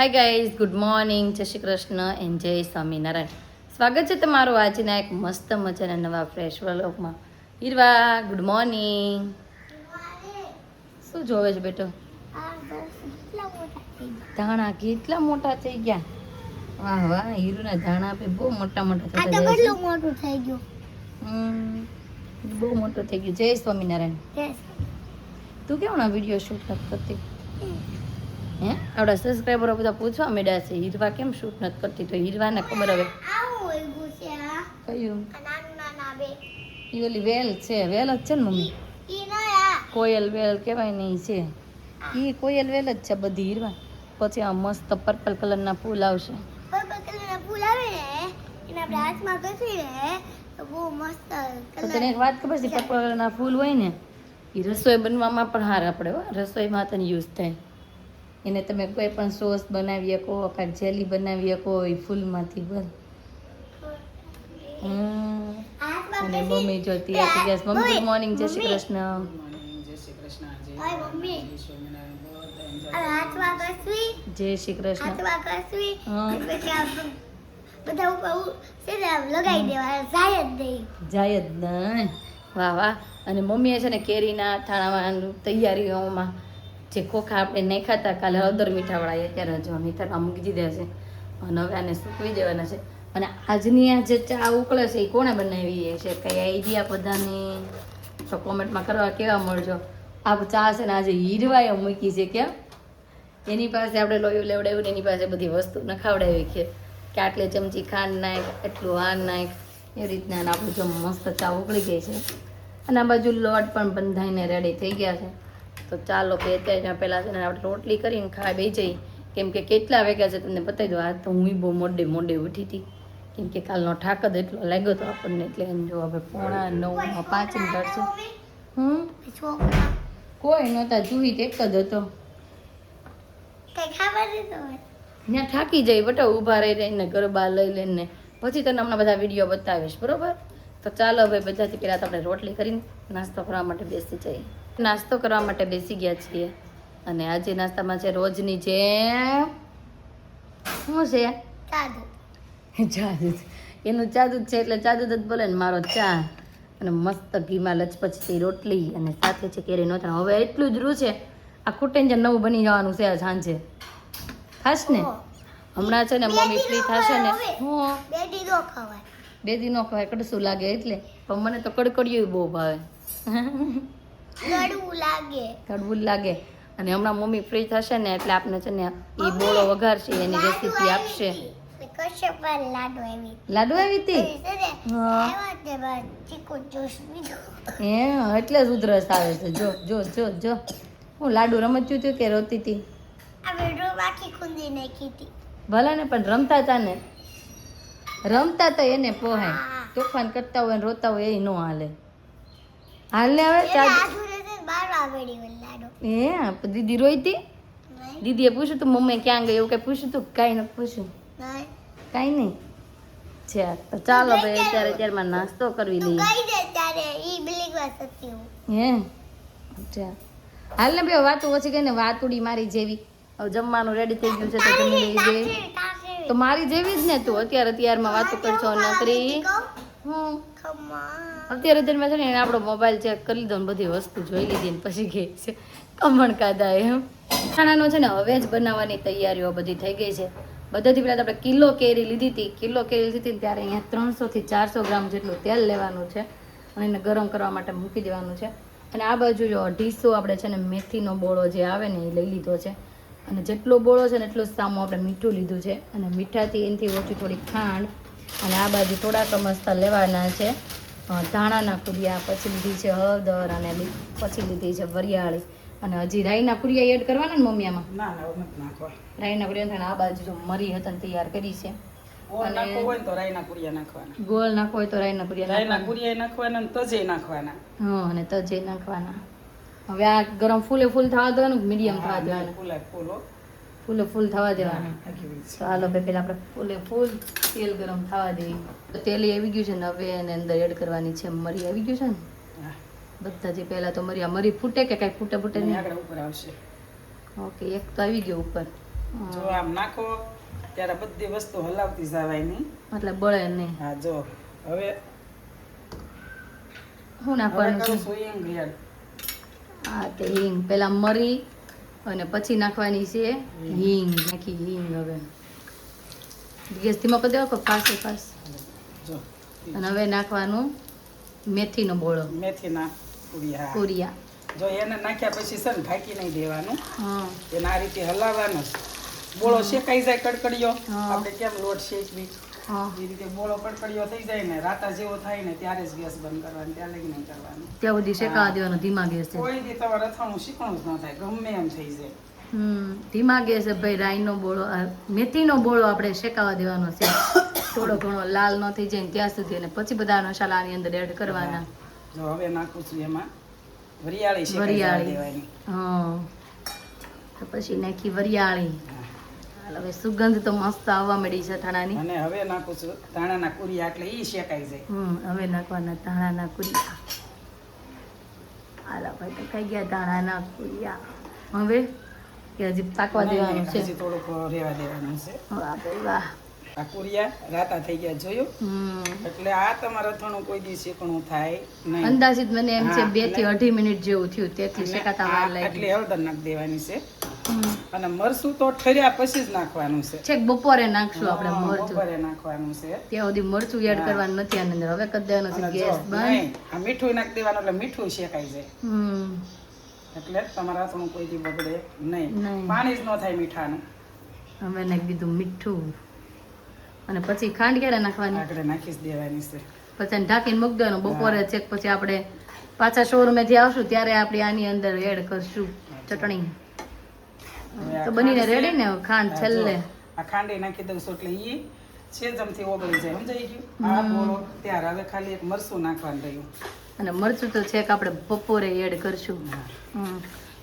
Hi guys, good morning, જય Shri Krishna and જય સ્વામિનારાયણ. સ્વાગત છે તમારું આજના એક મસ્ત મજાના નવા ફ્રેશ વ્લોગમાં. હીરવા, ગુડ મોર્નિંગ. શું જોવે છે બેટો? ધાણા કેટલા મોટા થઈ ગયા. વાહ વાહ, હીરુના ધાણા આપે બહુ મોટા મોટા થતા જાય છે. કેટલું મોટું થઈ ગયું. બહુ મોટું થઈ ગયું. જય સ્વામિનારાયણ. તું કેમ ના વિડીયો શૂટ નથી કરતી? હે, આપણા સબસ્ક્રાઈબરો બધા પૂછવા માંડ્યા છે હીરવા કેમ શૂટ નથી કરતી. તો હીરવાને ખબર હવે કયું ઈ ઓલી વેલ છે. વેલ જ છે ને મમ્મી? કોયલ વેલ કહેવાય ને ઈ છે. ઈ કોયલ વેલ જ છે બધી હીરવા. પછી આ મસ્ત પર્પલ કલરના ફૂલ આવશે. તો તને એક વાત ખબર છે? પર્પલ કલરના ફૂલ હોય ને એ રસોઈ બનવામાં પણ હાર આપણે રસોઈમાં તને યુઝ થાય. એને તમે કોઈ પણ સોસ બનાવી શકો, કાંઈ જેલી બનાવી શકો એ ફૂલમાંથી બસ. અને મમ્મી જોતી હતી ગેસ. મમ્મી ગુડ મોર્નિંગ, જય શ્રી કૃષ્ણ. જય શ્રી કૃષ્ણ. જાય જ નહીં. વાહ વાહ. અને મમ્મીએ છે ને કેરીના થાણામાં તૈયારીઓમાં જે ખોખા આપણે નહીં ખાતા કાલે હળદર મીઠાવાળા અત્યારે જો મીઠામાં મૂકી દીધા છે અને હવે આને સૂકવી દેવાના છે. અને આજની આ જે ચા ઉકળે છે એ કોણે બનાવી છે? કઈ આઈડિયા બધાને તો કોમેન્ટમાં કરવા કેવા મળજો. આ ચા છે ને આજે હીરવાએ મૂકી છે. કેમ? એની પાસે આપણે લોયું લેવડાવ્યું ને એની પાસે બધી વસ્તુ નખાવડાવી કે આટલી ચમચી ખાંડ નાખ, એટલું આ નાખ, એવી રીતના આપણું જો મસ્ત ચા ઉકળી ગઈ છે. અને આ બાજુ લોટ પણ બંધાઈને રેડી થઈ ગયા છે. તો ચાલો કે અત્યારે પહેલાં છે ને આપણે રોટલી કરીને ખાવા બેસી જઈએ. કેમ કે કેટલા વાગ્યા છે તમને બતાવી દો. આ તો હું બહુ મોડે ઉઠી હતી કેમ કે કાલનો થાક જ એટલો લાગ્યો હતો આપણને. એટલે એમ જો હવે 8:45 5 મિનિટ છે. કોઈ નહોતા, જુહિત એક જ હતો. ત્યાં થાકી જાય બટા ઊભા રહી રહીને ગરબા લઈ લઈને. પછી તને હમણાં બધા વિડીયો બતાવીશ, બરોબર? તો ચાલો હવે બધાથી પહેલાં તો આપણે રોટલી કરીને નાસ્તો કરવા માટે બેસી જઈએ. નાસ્તો કરવા માટે બેસી ગયા છીએ. અને આજે નાસ્તામાં છે રોજની જેમ શું છે? ચાદૂધ. એનું ચાદૂધ છે એટલે ચાદૂધ જ બોલે ને મારો ચા. અને મસ્ત ઘીમાં લચપચતી રોટલી અને સાથે છે કેરી નો. હવે એટલું જ રૂ છે. આ ખૂટીને નવું બની જવાનું છે સાંજે. ખાસ ને હમણાં છે ને મમ્મી ફ્રી થશે ને. હું બે દી નો ખવાય, કડસું લાગે એટલે. પણ મને તો કડકડિયું બહુ ભાવે. કડવું લાગે. અને હમણાં મમ્મી ફ્રી થશે ને એટલે આપણે છે ને એ બોળો વઘારશે, એની રેસીપી આપશે. લાડુ આવી હતી? હે, એટલે જ ઉધરસ આવે છે. જો જો જો જો હું લાડુ રમચ્યું હતું કે રોતી હતી? ભલે ને પણ રમતા હતા એને પોહાય. તોફાન કરતા હોય ને રોતા હોય એ નો હાલે. હાલને હવે હે દીદી રોઈ હતી? દીદીએ પૂછ્યું તું મમ્મી ક્યાં ગઈ એવું કઈ પૂછ્યું તું? કાંઈ નથી પૂછ્યું? કાંઈ નહીં. છે તો ચાલો ભાઈ અત્યારે ત્યારમાં નાસ્તો કરવી લઈએ. હે અચ્છા હાલ ને બે વાતું ઓછી ગઈ ને વાતુડી મારી જેવી. હવે જમવાનું રેડી થઈ ગયું છે તો જમી લઈએ. તો મારી જેવી જ ને તું અત્યારમાં વાતો કરશો નકરી. અત્યારે મેં છે ને આપણો મોબાઈલ ચેક કરી લીધો ને બધી વસ્તુ જોઈ લીધી ને પછી ગઈ છે કમણ કાદા એમ. ખાણાનો છે ને હવે જ બનાવવાની તૈયારીઓ બધી થઈ ગઈ છે. બધાથી પહેલાં આપણે કિલો કેરી લીધી હતી. ત્યારે અહીંયા 300 થી 400 ગ્રામ જેટલું તેલ લેવાનું છે અને એને ગરમ કરવા માટે મૂકી દેવાનું છે. અને આ બાજુ જો 250 આપણે છે ને મેથીનો બોળો જે આવે ને એ લઈ લીધો છે. અને જેટલો બોળો છે ને એટલું સામું આપણે મીઠું લીધું છે. અને મીઠાથી એનાથી ઓછી થોડી ખાંડ. અને આ બાજુ થોડાક મસ્તા લેવાના છે ધાણાના કુરિયા, પછી લીધી છે હળદર અને પછી લીધી છે વરિયાળી. અને હજી રાઈના કુરિયા એડ કરવાના ને મમ્મી આમાં? રાઈના કુરિયા. આ બાજુ જો મરી હતા તૈયાર કરી છે. ગોળ નાખવો હોય તો રાઈના કુરિયા નાખવાના. હા, અને તજે નાખવાના. હવે આ ગરમ ફૂલે ફૂલ થવા દેવાનું, મીડિયમ થવા દેવાનું? ફૂલે ફૂલ થવા દેવાનું. ચાલો પેલા આપણે ફૂલે ફૂલ તેલ ગરમ થવા દઈએ. તેલ આવી ગયું છે ને હવે એને અંદર એડ કરવાની છે મરી. આવી ગયું છે ને બધાથી પહેલા તો મરી ફૂટે કે કઈ ફૂટે નહીં? ઓકે, એક તો આવી ગયો ઉપર. જો આમ નાખો ત્યારે બધી વસ્તુ હલાવતી જવાની, એટલે બળે નહીં. હા જો હવે શું નાખવાનું છે? કરું છું હિંગ એડ. હા તે હિંગ પેલા મરી અને પછી નાખવાની છે હિંગ. નાખી હિંગ. હવે ગેસ ધીમો કરી દેવો કે ફાસ્ટ? જો અને હવે નાખવાનું મેથીનો બોળો, મેથીના કુરિયા. કુરિયા. જો એને નાખ્યા પછી છે ને ઢાંકી નહીં દેવાનું, હા એને આ રીતે હલાવવાનું. બોળો શેકાઈ જાય કડકડીયો, હા. આપણે કેમ લોટ શેકવી હા એ રીતે બોળો કડકડીયો થઈ જાય ને રાતા જેવો થાય ને ત્યારે જ ગેસ બંધ કરવાનો, ત્યાં લઈ નહીં કરવાનું. ત્યાં સુધી શેકાવા દેવાનો ધીમા ગેસે. કોઈ દી તમારે અથાણું શીખણું જ ન થાય, ગમે એમ થઈ જાય. ધીમા ગેસે ભાઈ રાઈનો બોળો, આ મેથીનો બોળો આપણે શેકાવા દેવાનો છે. થોડો ઘણો લાલ ન થઈ જાય ને ત્યાં સુધી, અને પછી બધા મસાલા આની અંદર એડ કરવાના. જો હવે નાખું છું એમાં વરિયાળી શેકાઈ જવા વરિયાળી. દેવાની. હા તો પછી નાખી વરિયાળી. હાલ હવે સુગંધ તો મસ્ત આવવા મળી છે ધાણાની. અને હવે નાખું છું ધાણાના કુરિયા, એટલે ઈ શેકાઈ જાય. હવે નાખવાના ધાણાના કુરિયા. હાલા ભાઈ તો ખાઈ ગયા ધાણાના કુરિયા. હવે કે હજી પાકવા દેવાનું છે. હજી થોડુંક રેવા દેવાનું છે. વાહ ભાઈ વાહ. આ કુરિયા રાતા થઈ ગયા જોયું, એટલે આ તમારે અથાણું કોઈ દી શેકણું થાય નહીં. અંદાજિત મને એમ છે હા, 2 થી 2.5 મિનિટ જેવું થયું, તેથી શેકાતા વાર આટલી લાગી. હળદર નાખી દેવાની છે, અને મરચું તો ઠર્યા પછી જ નાખવાનું છે. છેક બપોરે નાખશું આપણે હા, મરચું. બપોરે નાખવાનું છે. ત્યાં સુધી મરચું એડ કરવાનું નથી આની અંદર. હવે કરી દેવાનું છે અને ગેસ જો, બંધ. નહીં, આ મીઠું નાખી દેવાનું એટલે મીઠું શેકાઈ જાય, હમ એટલે તમારા અથાણું કોઈ દી બગડે નહીં. નહીં. પાણી જ ન થાય મીઠાનું. હવે નાખી દીધું મીઠું, અને પછી ખાંડ ક્યારે નાખવાની? આગળ નાખી જ દેવાની છે. પછી આને ઢાંકીને મૂકી દેવાનું. બપોરે છેક પછી આપણે પાછા શોરૂમેથી આવશું ત્યારે આપણે આની અંદર એડ કરશું ચટણી. હવે આ તો બનીને ખાંડ છે. રેડી ને? ખાંડ આ છેલ્લે. જો, આ ખાંડે નાખી દઉં છું એટલે ઈ સેજમથી ઓગળી જાય, સમજાઈ ગયું? આ બોળો ત્યારે હવે ખાલી એક મરચું નાખવાનું રહ્યું. અને મરચું તો છેક આપણે બપોરે એડ કરશું.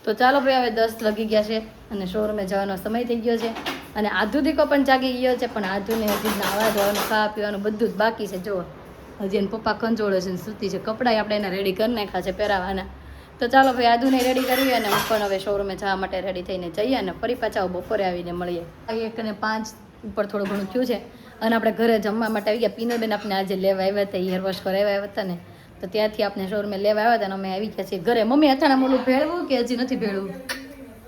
તો ચાલો ભાઈ, હવે 10 વાગી ગયા છે અને શોરૂમે જવાનો સમય થઈ ગયો છે, અને આધુ દીકો પણ જાગી ગયો છે, પણ આધુને હજી નાવા ધોવાનું, ખાવા પીવાનું બધું જ બાકી છે. જો હજી એને પપ્પા કંજોળે છે ને સૂતી છે. કપડાં આપણે એને રેડી કરી નાખ્યા છે પહેરાવાના. તો ચાલો ભાઈ, આધુને રેડી કરીએ અને હું પણ હવે શોરૂમે જવા માટે રેડી થઈને જઈએ, અને ફરી પાછા બપોરે આવીને મળીએ. 1 અને 5 ઉપર થોડું ઘણું થયું છે, અને આપણે ઘરે જમવા માટે આવી ગયા. પીનલબેન આપણે આજે લેવા આવ્યા હતા, હેર વોશ કરાવ્યા આવ્યા હતા ને, તો ત્યાંથી આપણે શોરૂમે લેવા આવ્યા હતા, અને અમે આવી ગયા છીએ ઘરે. મમ્મી અથાણા મોલું ભેળવું કે હજી નથી ભેળવું?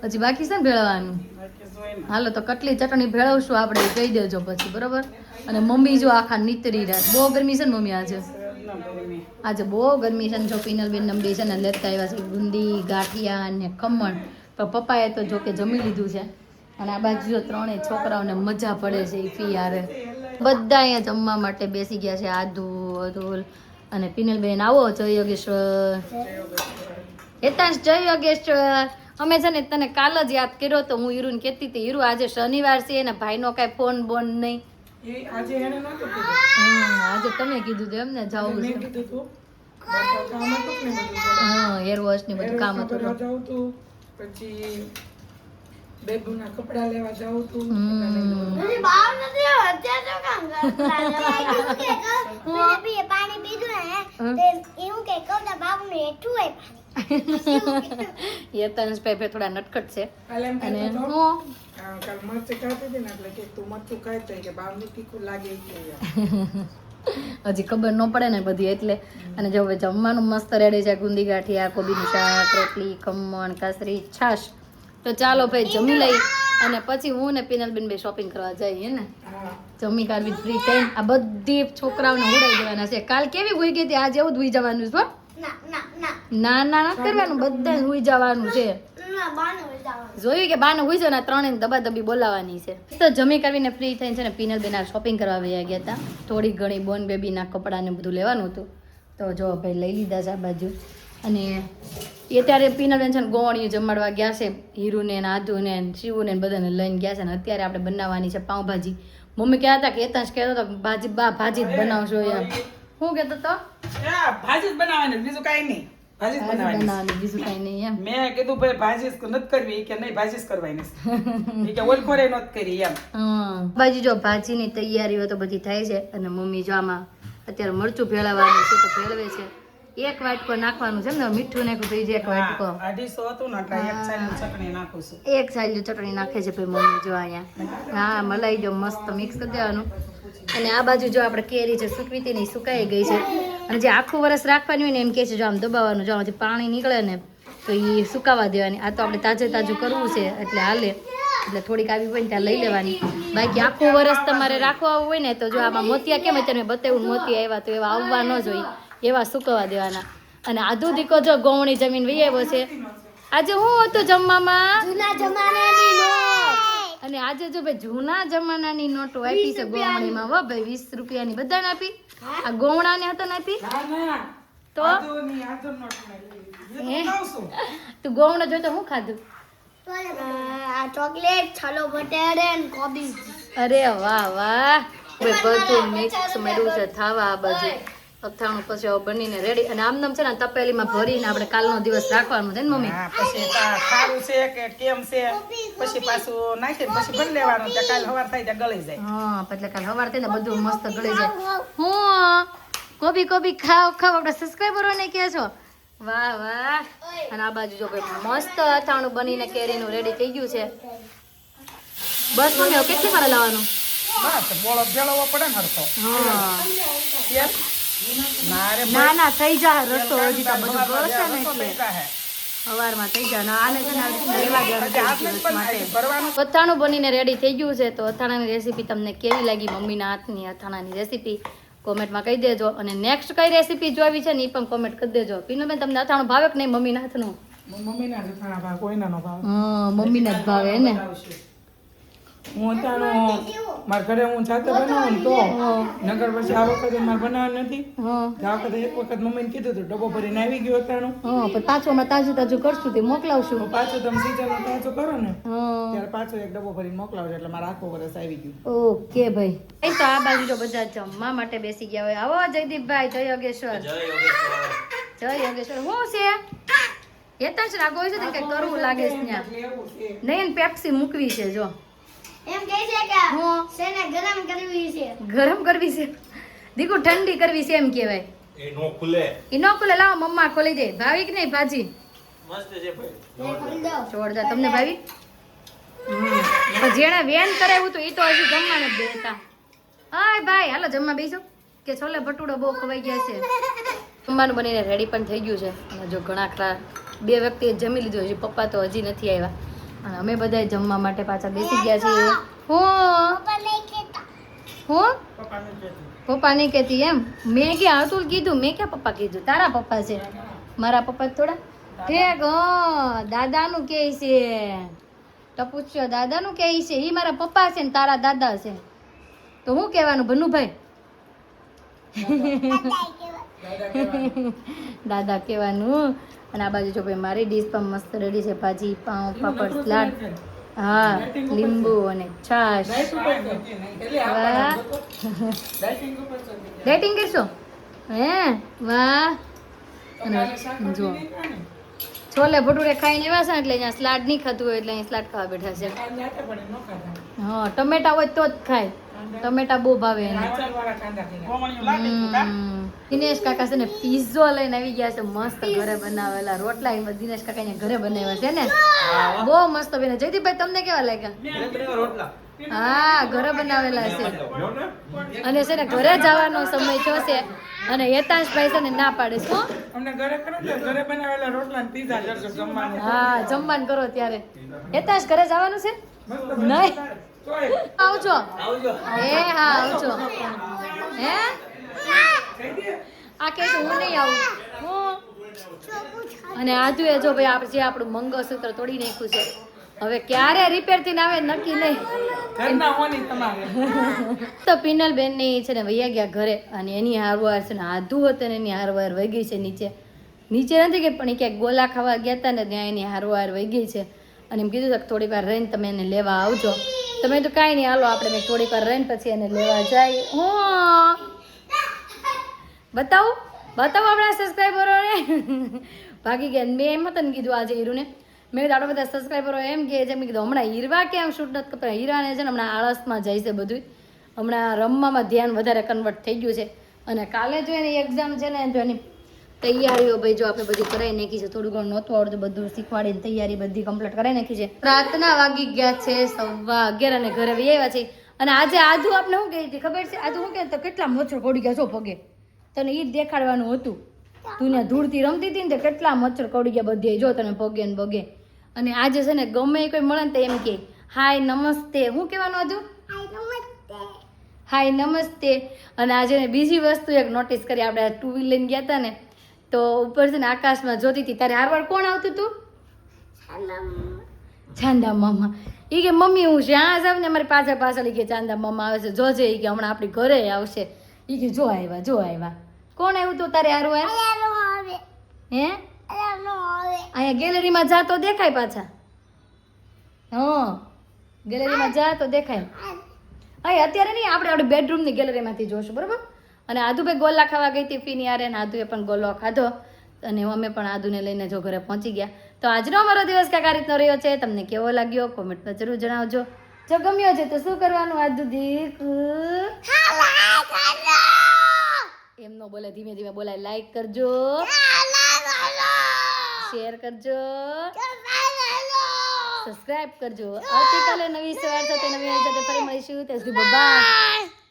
હજી બાકી છે ને ભેળવાનું? બાકી જોઈને હાલો તો કટલી ચટણી ભેળવશું આપણે, કહી દેજો પછી, બરોબર? અને મમ્મી જો આખા નીતરી રહ્યા. બહુ ગરમી છે ને મમ્મી આજે? ના ગરમી. આજે બહુ ગરમી છે ને. જો પીનલબેન નંબી છે ને લેતા આવ્યા છે ગુંદી, ગાંઠિયા અને ખમણ. પણ પપ્પાએ તો જો કે જમી લીધું છે, અને આ બાજુ જો 3 છોકરાઓને મજા પડે છે એ ફી યારે. બધા અહીંયા જમવા માટે બેસી ગયા છે. આદુ, અતુલ અને પીનલબેન. આવો જય યોગેશ્વર. હેતાંશ જય યોગેશ્વર. અમે છે ને તને કાલ જ યાદ કર્યો તો હું હીરુને કહેતી હતી, હીરુ આજે શનિવાર છે ને ભાઈનો કાંઈ ફોન બોન નહીં. આજે એને નહોતું કીધું. આજે તમે કીધું હતું એમ ને જવું મેં છે? કીધું તું. કામ હતું ને બધું. હા, હેર વોશ ને બધું કામ હતું. કરવા જાઉં તું, પછી બેબુના કપડા લેવા જાઉં તું. યતનભાઈ થોડા નટખટ છે. કાલે એમ અને કહેતો હતો, હું કાલ મરચું ખાતી હતી ને એટલે કે તું મરચું ખાય તો કે બારનું તીખું લાગે ઈ કે યાર. હજી ખબર ન પડે ને બધી એટલે. અને જો હવે જમવાનું મસ્ત રેડી છે. ગુંદી ગાંઠિયા, કોબીનું શાક, રોટલી, ખમણ, કાસરી, છાશ. તો ચાલો ભાઈ જમી લઈ, અને પછી હું ને પીનલબેન બે શોપિંગ કરવા જઈએ ને. હા. જમી કાઢવી ફ્રી થઈને આ બધી છોકરાઓને ઉડાઈ દેવાના છે. કાલ કેવી હુઈ ગઈ હતી, આજે એવું જ હુઈ જવાનું છે. ના ના નથી કરવાનું, બધા હુઈ જવાનું છે. જોયું કે બાને હુઈ જવાના, 3 દબાદબી બોલાવાની છે. તો જમી કરીને ફ્રી થઈને છે ને પીનલબેન આ શોપિંગ કરવા વયા ગયા હતા. થોડી ઘણી બોન બેબીના કપડાં ને બધું લેવાનું હતું, તો જો ભાઈ લઈ લીધા છે આ બાજુ. અને અત્યારે પીનલબેન છે ને ગોળીઓ જમાડવા ગયા છે. હીરુને ને આધુને ને શિવુને ને બધાને લઈને ગયા છે, ને અત્યારે આપણે બનાવવાની છે પાઉંભાજી. મમ્મી કહેતા હતા કે હેતાંશ કહેતો હતો ભાજી જ બનાવશો એમ. શું કહેતો હતો? ભાજી જ બનાવવાની, બીજું કાંઈ નહીં. ભાજી જ બનાવવાની. બનાવવાની, બીજું કઈ નહીં એમ. મેં કીધું ભાઈ ભાજી જ નથી કરવી, ઈ કે નહીં ભાજી જ કરવાની છે. ઈ કે ઓલખોરે નહોતી કરી એમ. બાજુ જો ભાજીની તૈયારીઓ તો બધી થાય છે, અને મમ્મી જો આમાં અત્યારે મરચું ભેળવવાનું છે તો ભેળવે છે, એક વાટકો નાખવાનું છે ને મીઠું નાખ્યું તો એ જ એક વાટકો 250 હતું ને એટલે એક ચાલી ચટણી નાખું છું. એક સાઈડ ચટણી નાખે છે ભાઈ મમ્મી જો અહીંયા હા મલાઈ જો મસ્ત મિક્સ કરી દેવાનું અને આ બાજુ જો આપણે કેરી છે સૂકવી હતી ને ઈ સુકાઈ ગઈ છે અને જે આખું વરસ રાખવાની હોય ને એમ કહે છે જો આમ દબાવવાનું જો આમાંથી પાણી નીકળે ને તો એ સુકાવા દેવાની આ તો આપણે તાજે તાજું કરવું છે એટલે હાલે એટલે થોડીક આવી હોય ને ત્યાં લઈ લેવાની બાકી આખું વરસ તમારે રાખવા હોય ને તો જો આમાં મોતિયા કેમ અત્યારે મેં બતાવ્યું મોતિયા આવ્યા તો એવા આવવા ન જોઈએ એવા સુકવવા દેવાના અને આધુ દીકો જો ગૌણી જમીન વહી આવ્યો છે આજે હું હતું જમવામાં જૂના જમાનાની નોટ અને આજે જો ભાઈ જૂના જમાનાની નોટો આપી છે ગોવણીમાં હો ભાઈ 20 રૂપિયાની બધાને આપી આ ગોવણાને હતા ને આપી ના તો આદુની આદુ નોટ લઈ એ તો કહું છું. તું ગોવણો જોઈ તો હું ખાધું આ ચોકલેટ છાલો બટેર અને કોબી અરે વાહ વાહ ભાઈ બધું મિક્સ મળ્યું છે થાવા આ બાજુ અથાણું પછી હવે બનીને રેડી અને આમ છે ને તપેલીમાં ભરીને આપણે કાલનો દિવસ રાખવાનું છે ને મમ્મી હા પછી ખારું છે કે કેમ છે પછી પાછું નાખીને પછી ભરી લેવાનું ત્યાં કાલ સવાર થાય ત્યાં ગળી જાય. હા એટલે કાલ સવાર થાય ને બધું મસ્ત ગળી જાય હું કોબી ખાવ આપણે સબસ્ક્રાઈબરોને કહે છો વાહ વાહ અને આ બાજુ જો ભાઈ મસ્ત અથાણું બનીને કેરીનું રેડી થઈ ગયું છે બસ મમ્મી હવે કેટલી વાર લાવવાનું બસ બોળો ભેળવવો પડે ને હરખો. હા કેમ? ના રે ના થઈ જાય રસ્તો હજી તો બધું ગળશે ને રસ્તો એટલે થઈ જાય. સવારમાં થઈ જાય ને આને છે ને આવી રીતના લેવા હજી ગયા હાથ નથી પણ ભરવાનું અથાણું બનીને રેડી થઈ ગયું છે તો અથાણાની રેસીપી તમને કેવી લાગી મમ્મીના હાથની અથાણાની રેસીપી કોમેન્ટમાં કહી દેજો અને નેક્સ્ટ કઈ રેસીપી જોવી છે ને એ પણ કોમેન્ટ કરી દેજો પીનુબેન તમને અથાણું ભાવે કે નહીં મમ્મીના હાથનું મમ્મીના જ ખાણા ભાવ કોઈના નો ભાવ. હા મમ્મીને જ ભાવે ને હું અત્યારનું મારા ઘરે હું જાતે બનાવું ને તો નગર પછી આ વખતે મારે બનાવવાનું નથી હા તો આ વખતે એક વખત મમ્મીને કીધું હતું ડબ્બો ભરીને આવી ગયો અત્યારનું હા પણ પાછું હમણાં તાજું તાજું કરશું તે મોકલાવશું તો પાછું તમે સીઝન પાછું કરો ને હા ત્યારે પાછો એક ડબ્બો ભરીને મોકલાવજો એટલે મારા આખો વર્ષ આવી ગયું. ઓકે ભાઈ એ તો આ બાજુ જો બધા જમવા માટે બેસી ગયા હોય આવો જયદીપભાઈ જય યોગેશ્વર જય યોગેશ્વર શું છે એ જ રાગો છે ને કઈ કરવું લાગે છે ત્યાં નહીં પેપ્સી મૂકવી છે જો એમ કહે છે કે હું સેને ગરમ કરવી છે ગરમ કરવી છે દીકુ ઠંડી કરવી છે એમ કહેવાય એ નો ખુલે એ ન ખુલે લાવો મમ્મા ખોલી દે ભાવિક નહીં ભાજી મસ્ત છે ભાઈ એ ખોલી દો જોરદાર તમને ભાવી પણ જેણે વેન કરાવ્યું તો એ તો હજી જમવાને જ દેતા હાય ભાઈ હાલો જમવા બેસો કે છોલે ભટુડો બહુ ખવાઈ ગયા છે જમવાનું બનીને રેડી પણ થઈ ગયું છે અને જો ઘણા ખરા 2 વ્યક્તિએ જમી લીધું હજી પપ્પા તો હજી નથી આવ્યા અને અમે બધા જમવા માટે પાછા બેસી ગયા છીએ હું પપ્પા નહીં કહેતા હું પપ્પા નહીં કહેતી એમ મેં ક્યાં હતું કીધું મેં ક્યાં પપ્પા કીધું તારા પપ્પા છે મારા પપ્પા થોડા ઠેક દાદાનું કહે છે તો પૂછ્યો દાદાનું કહે છે એ મારા પપ્પા છે ને તારા દાદા છે તો હું કહેવાનું ભનુભાઈ દાદા કહેવાનું અને આ બાજુ જો ભાઈ મારી ડીશ પણ મસ્ત રેડી છે ભાજી પાઉં પાપડ સલાડ હા લીંબુ અને છાશ વાહ ડેટિંગ કરશો હે વાહ અને જો છોલે ભટુરે ખાઈને એવા છે ને એટલે અહીંયા સલાડ નહીં ખાતું હોય એટલે અહીં સલાડ ખાવા બેઠા છે હા ટમેટા હોય તો જ ખાય ટમેટા બહુ ભાવે એને ગોમણીયું લાગે તું કા? દિનેશ કાકા છે ને પીઝો લઈને આવી ગયા છે મસ્ત ઘરે બનાવેલા રોટલા એમાં દિનેશ કાકા અહીંયા ઘરે બનાવ્યા છે ને બહુ મસ્ત બને જયદીપભાઈ તમને કેવા લાગ્યા રોટલા હા ઘરે બનાવેલા છે અને છે ને ઘરે જવાનો સમય થયો છે અને યતાંશભાઈ છે ને ના પાડે છે હો? અમને ઘરે કરો તો ઘરે બનાવેલા રોટલા ને પીઝા જરજો જમવાનું. હા જમવાનું કરો ત્યારે યતાંશ ઘરે જવાનું છે નહીં તોય આવજો એ હા આવજો હે આ કે હું નહીં આવું હું અને આજુ એ જો ભાઈ આપણે જે આપણું મંગળસૂત્ર તોડી નાખ્યું છે હવે ક્યારે રિપેર થઈને આવે નક્કી નહીં ઘરના હોની તમારે તો પિનલ બેન ની છે ને વૈયા ગયા ઘરે અને એની હારવાર છે ને આધુ હતું ને એની હારવાર વહી ગઈ છે નીચે નથી કે પણ એ ક્યાંક ગોલા ખાવા ગયા હતા ને ત્યાં એની હારવાર વહી ગઈ છે અને એમ કીધું કે થોડીક વાર રહીને તમે એને લેવા આવજો તમે તો કાંઈ નહીં હાલો આપણે મેં થોડીક વાર રહીને પછી એને લેવા જાય હું બતાવું આપણા સબસ્ક્રાઈબરોને ભાગી ગયા મેં એમ હતા ને કીધું આજે હીરુને મેં કીધું આટલા બધા સબસ્ક્રાઈબરો એમ કહે છે મેં કીધું હમણાં હીરવા કેમ શૂટ નથી કરતા હીરાને છે ને હમણાં આળસમાં જાય છે બધું હમણાં રમવામાં ધ્યાન વધારે કન્વર્ટ થઈ ગયું છે અને કાલે જો એની એક્ઝામ છે ને જો એની તૈયારીઓ ભાઈ જો આપણે બધી કરાવી નાખી છે. થોડું ઘણું નહોતું આવડતું, બધું શીખવાડીને તૈયારી બધી કમ્પ્લીટ કરાવી નાખી છે. રાતના વાગી ગયા છે 11:15 અને ઘરે આવી આવ્યા છે. અને આજે આધુ આપણે શું કહી હતી ખબર છે? આધુ શું કહે તો કેટલા મચ્છર પડી ગયા છો પગે, તને ઈ જ દેખાડવાનું હતું. તું ત્યાં ધૂળથી રમતી હતી ને તે કેટલા મચ્છર કડી ગયા બધે જો તને પગે ને બગે. અને આજે છે ને ગમે કોઈ મળે ને તો એમ કે હાય નમસ્તે. શું કહેવાનું હતું? હાય નમસ્તે. અને આજે ને બીજી વસ્તુ એક નોટિસ કરી, આપણે 2 વ્હીલ લઈને ગયા હતા ને તો ઉપર છે ને આકાશમાં જોતી હતી ત્યારે હારવાર કોણ આવતું હતું? ચાંદા મામા. એ કે મમ્મી હું જ્યાં જાઉં ને અમારી પાછળ પાછળ ઈ કે ચાંદા મામા આવે છે, જોજે ઈ કે હમણાં આપણી ઘરે આવશે. ઈ કે જો આવ્યા. કોણ આવ્યું તું તારે હારું? હે અહીંયા ગેલેરીમાં જા તો દેખાય પાછા. હા ગેલેરીમાં જા તો દેખાય. અહીં અત્યારે નહીં, આપણે બેડરૂમની ગેલેરીમાંથી જોશું બરાબર. અને આદુભાઈ ગોલા ખાવા ગઈ હતી ફીની યારે, અને આદુએ પણ ગોલો ખાધો અને અમે પણ આદુને લઈને જો ઘરે પહોંચી ગયા. તો આજનો અમારો દિવસ કાંઈક આ રીતનો રહ્યો છે. તમને કેવો લાગ્યો કોમેન્ટમાં જરૂર જણાવજો. જો ગમ્યો છે તો શું કરવાનું? આદુ દીક એમ નો બોલે, ધીમે ધીમે બોલાય. લાઈક કરજો, શેર કરજો, સબસ્ક્રાઇબ કરજો. આવતીકાલે નવી સવાર સાથે નવી સાથે ફરી મળીશું. ત્યાં સુધી બાય.